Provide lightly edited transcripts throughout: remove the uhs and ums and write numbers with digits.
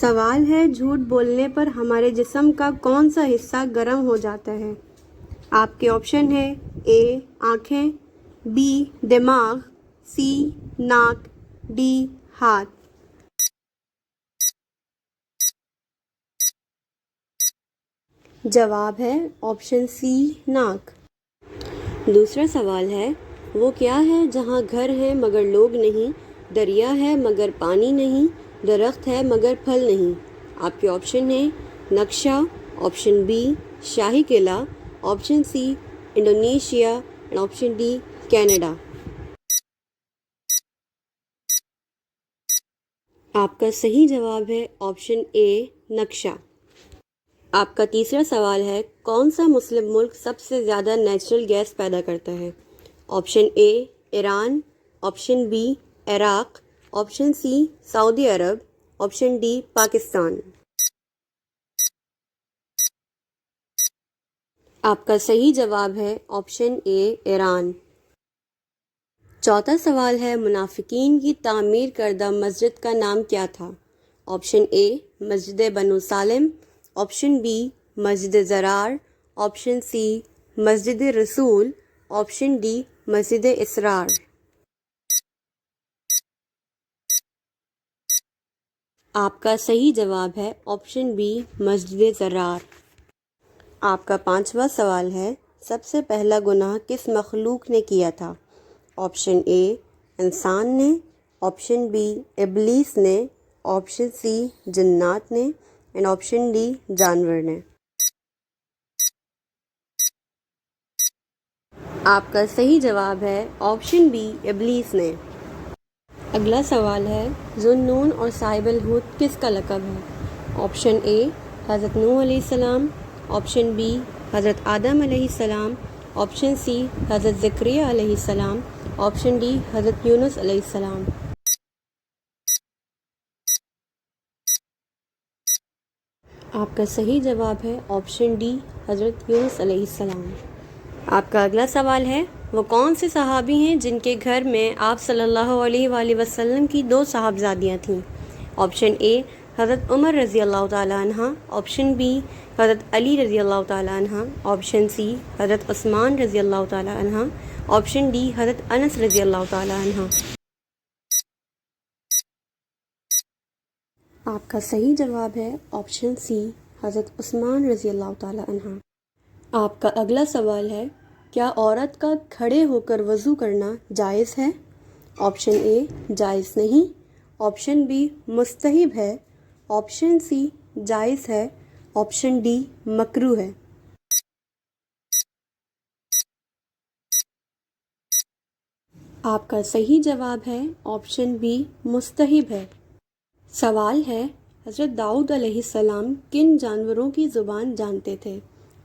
سوال ہے جھوٹ بولنے پر ہمارے جسم کا کون سا حصہ گرم ہو جاتا ہے؟ آپ کے آپشن ہے اے آنکھیں، بی دماغ، سی ناک، ڈی ہاتھ۔ جواب ہے آپشن سی ناک۔ دوسرا سوال ہے وہ کیا ہے جہاں گھر ہے مگر لوگ نہیں، دریا ہے مگر پانی نہیں، درخت ہے مگر پھل نہیں؟ آپ کے آپشن ہیں نقشہ، option B Shahi Qila, option C Indonesia and option D Canada. آپ کا صحیح جواب ہے آپشن اے نقشہ۔ آپ کا تیسرا سوال ہے کون سا مسلم ملک سب سے زیادہ نیچرل گیس پیدا کرتا ہے؟ Option A Iran, option B Iraq, option C Saudi عرب، آپشن ڈی پاکستان۔ آپ کا صحیح جواب ہے آپشن اے ایران۔ چوتھا سوال ہے منافقین کی تعمیر کردہ مسجد کا نام کیا تھا؟ آپشن اے مسجد بنو سالم، آپشن بی مسجد زرار، آپشن سی مسجد رسول، آپشن ڈی مسجد اسرار۔ آپ کا صحیح جواب ہے آپشن بی مسجد زرار۔ آپ کا پانچواں سوال ہے سب سے پہلا گناہ کس مخلوق نے کیا تھا؟ آپشن اے انسان نے، آپشن بی ابلیس نے، آپشن سی جنات نے اینڈ آپشن ڈی جانور نے۔ آپ کا صحیح جواب ہے آپشن بی ابلیس نے۔ اگلا سوال ہے ذو النون اور صاحب الحوت کس کا لقب ہے؟ آپشن اے حضرت نوح علیہ السلام، آپشن بی حضرت آدم علیہ السلام، آپشن سی حضرت زکریا علیہ السلام، آپشن ڈی حضرت یونس علیہ السلام۔ آپ کا صحیح جواب ہے آپشن ڈی حضرت یونس علیہ السلام۔ آپ کا اگلا سوال ہے وہ کون سے صحابی ہیں جن کے گھر میں آپ صلی اللہ علیہ وآلہ وسلم کی 2 صاحبزادیاں تھیں؟ آپشن اے حضرت عمر رضی اللہ تعالیٰ عنہ، آپشن بی حضرت علی رضی اللہ تعالیٰ عنہ، آپشن سی حضرت عثمان رضی اللہ تعالیٰ عنہ، آپشن ڈی حضرت انس رضی اللہ تعالیٰ عنہ۔ آپ کا صحیح جواب ہے آپشن سی حضرت عثمان رضی اللہ تعالیٰ عنہ۔ آپ کا اگلا سوال ہے کیا عورت کا کھڑے ہو کر وضو کرنا جائز ہے؟ آپشن اے جائز نہیں، آپشن بی مستحب ہے، آپشن سی جائز ہے، آپشن ڈی مکروہ ہے۔ آپ کا صحیح جواب ہے آپشن بی مستحب ہے۔ سوال ہے حضرت داؤد علیہ السلام کن جانوروں کی زبان جانتے تھے؟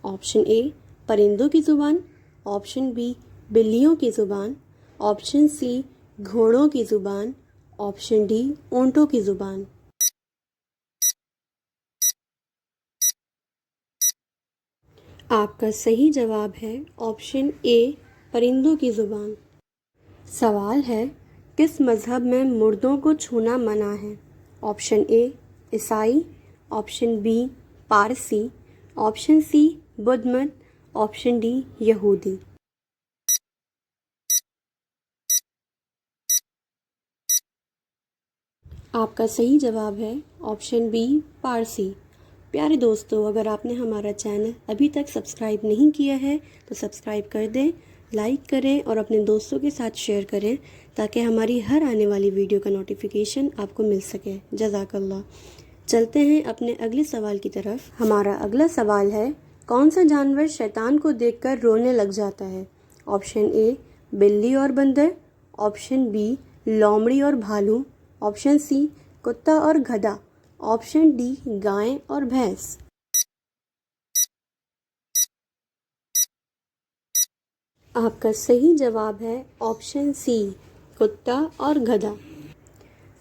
آپشن اے پرندوں کی زبان، آپشن بی بلیوں کی زبان، آپشن سی گھوڑوں کی زبان، آپشن ڈی اونٹوں کی زبان۔ آپ کا صحیح جواب ہے آپشن اے پرندوں کی زبان۔ سوال ہے کس مذہب میں مردوں کو چھونا منع ہے؟ آپشن اے عیسائی، آپشن بی پارسی، آپشن سی بدھ مت، آپشن ڈی یہودی۔ آپ کا صحیح جواب ہے آپشن بی پارسی۔ پیارے دوستو اگر آپ نے ہمارا چینل ابھی تک سبسکرائب نہیں کیا ہے تو سبسکرائب کر دیں، لائک کریں اور اپنے دوستوں کے ساتھ شیئر کریں تاکہ ہماری ہر آنے والی ویڈیو کا نوٹیفیکیشن آپ کو مل سکے۔ جزاک اللہ۔ چلتے ہیں اپنے اگلے سوال کی طرف۔ ہمارا اگلا سوال ہے کون سا جانور شیطان کو دیکھ کر رونے لگ جاتا ہے؟ آپشن اے بلی اور بندر، آپشن بی لومڑی اور بھالو، آپشن سی کتا اور گدھا، آپشن ڈی گائے اور بھینس۔ آپ کا صحیح جواب ہے آپشن سی کتا اور گدھا۔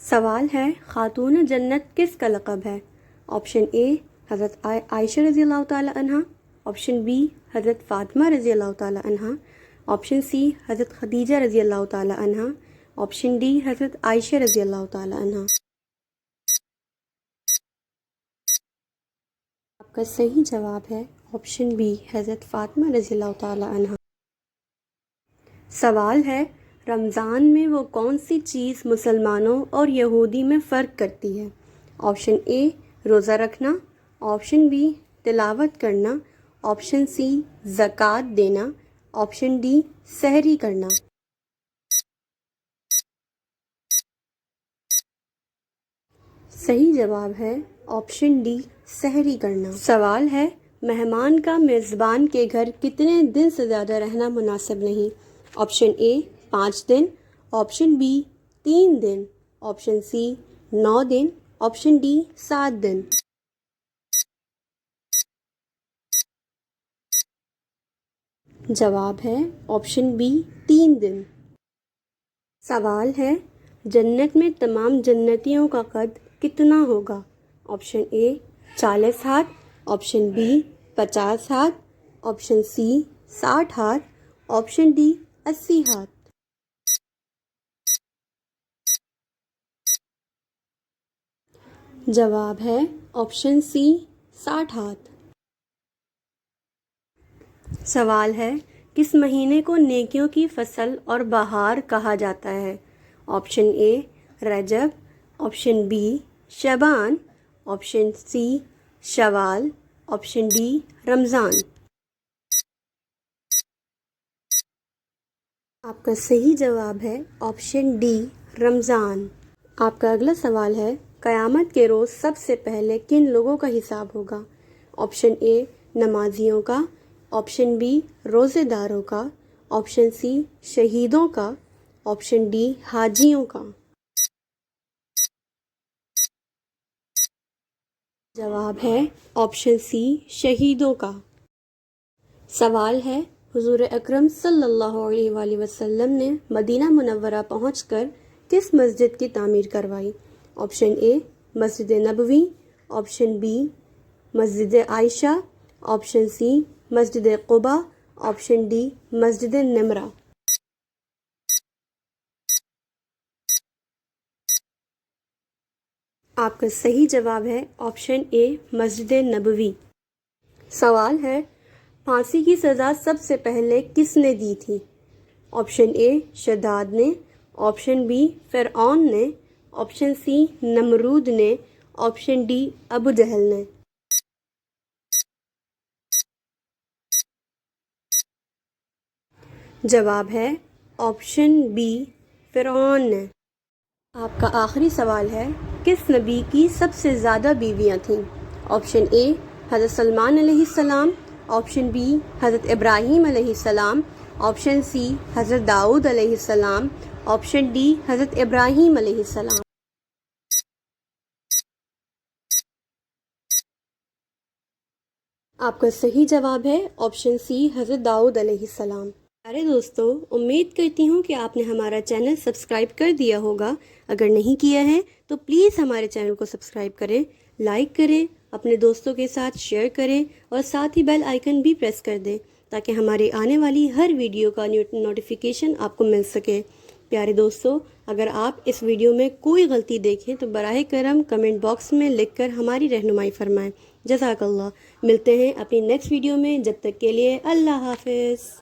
سوال ہے خاتون جنت کس کا لقب ہے؟ آپشن اے حضرت عائشہ رضی اللہ تعالیٰ عنہ، آپشن بی حضرت فاطمہ رضی اللہ تعالیٰ عنہ، آپشن سی حضرت خدیجہ رضی اللہ تعالیٰ عنہ، آپشن ڈی حضرت عائشہ رضی اللہ تعالیٰ عنہ۔ آپ کا صحیح جواب ہے آپشن بی حضرت فاطمہ رضی اللہ تعالی عنہ۔ سوال ہے رمضان میں وہ کون سی چیز مسلمانوں اور یہودی میں فرق کرتی ہے؟ آپشن اے روزہ رکھنا، آپشن بی تلاوت کرنا، آپشن سی زکوٰۃ دینا، آپشن ڈی سحری کرنا۔ صحیح جواب ہے آپشن ڈی سحری کرنا۔ سوال ہے مہمان کا میزبان کے گھر کتنے دن سے زیادہ رہنا مناسب نہیں؟ آپشن اے 5 دن، آپشن بی 3 دن، آپشن سی 9 دن، آپشن ڈی 7 دن۔ جواب ہے آپشن بی 3 دن۔ سوال ہے جنت میں تمام جنتیوں کا قد کتنا ہوگا؟ آپشن اے 40 ہاتھ، آپشن بی 50 ہاتھ، آپشن سی 60 ہاتھ، آپشن ڈی 80 ہاتھ۔ جواب ہے آپشن سی 60 ہاتھ۔ سوال ہے کس مہینے کو نیکیوں کی فصل اور بہار کہا جاتا ہے؟ آپشن اے رجب، آپشن بی شعبان، آپشن سی شوال، آپشن ڈی رمضان۔ آپ کا صحیح جواب ہے آپشن ڈی رمضان۔ آپ کا اگلا سوال ہے قیامت کے روز سب سے پہلے کن لوگوں کا حساب ہوگا؟ آپشن اے نمازیوں کا، آپشن بی روزے داروں کا، آپشن سی شہیدوں کا، آپشن ڈی حاجیوں کا۔ جواب ہے آپشن سی شہیدوں کا۔ سوال ہے حضور اکرم صلی اللہ علیہ وآلہ وسلم نے مدینہ منورہ پہنچ کر کس مسجد کی تعمیر کروائی؟ آپشن اے مسجد نبوی، آپشن بی مسجد عائشہ، آپشن سی مسجد قباء، آپشن ڈی مسجد نمرہ۔ آپ کا صحیح جواب ہے آپشن اے مسجد نبوی۔ سوال ہے پھانسی کی سزا سب سے پہلے کس نے دی تھی؟ آپشن اے شداد نے، آپشن بی فرعون نے، آپشن سی نمرود نے، آپشن ڈی ابو جہل نے۔ جواب ہے آپشن بی فرعون نے۔ آپ کا آخری سوال ہے کس نبی کی سب سے زیادہ بیویاں تھیں؟ آپشن اے حضرت سلمان علیہ السلام، آپشن بی حضرت ابراہیم علیہ السلام، آپشن سی حضرت داؤد علیہ السلام، آپشن ڈی حضرت ابراہیم علیہ السلام۔ آپ کا صحیح جواب ہے آپشن سی حضرت داؤد علیہ السلام۔ پیارے دوستو، امید کرتی ہوں کہ آپ نے ہمارا چینل سبسکرائب کر دیا ہوگا۔ اگر نہیں کیا ہے تو پلیز ہمارے چینل کو سبسکرائب کریں، لائک کریں، اپنے دوستوں کے ساتھ شیئر کریں اور ساتھ ہی بیل آئیکن بھی پریس کر دیں تاکہ ہماری آنے والی ہر ویڈیو کا نوٹیفیکیشن آپ کو مل سکے۔ پیارے دوستو، اگر آپ اس ویڈیو میں کوئی غلطی دیکھیں تو براہ کرم کمنٹ باکس میں لکھ کر ہماری رہنمائی فرمائیں۔ جزاک اللہ۔ ملتے ہیں اپنی نیکسٹ ویڈیو میں، جب تک کے لیے اللہ حافظ۔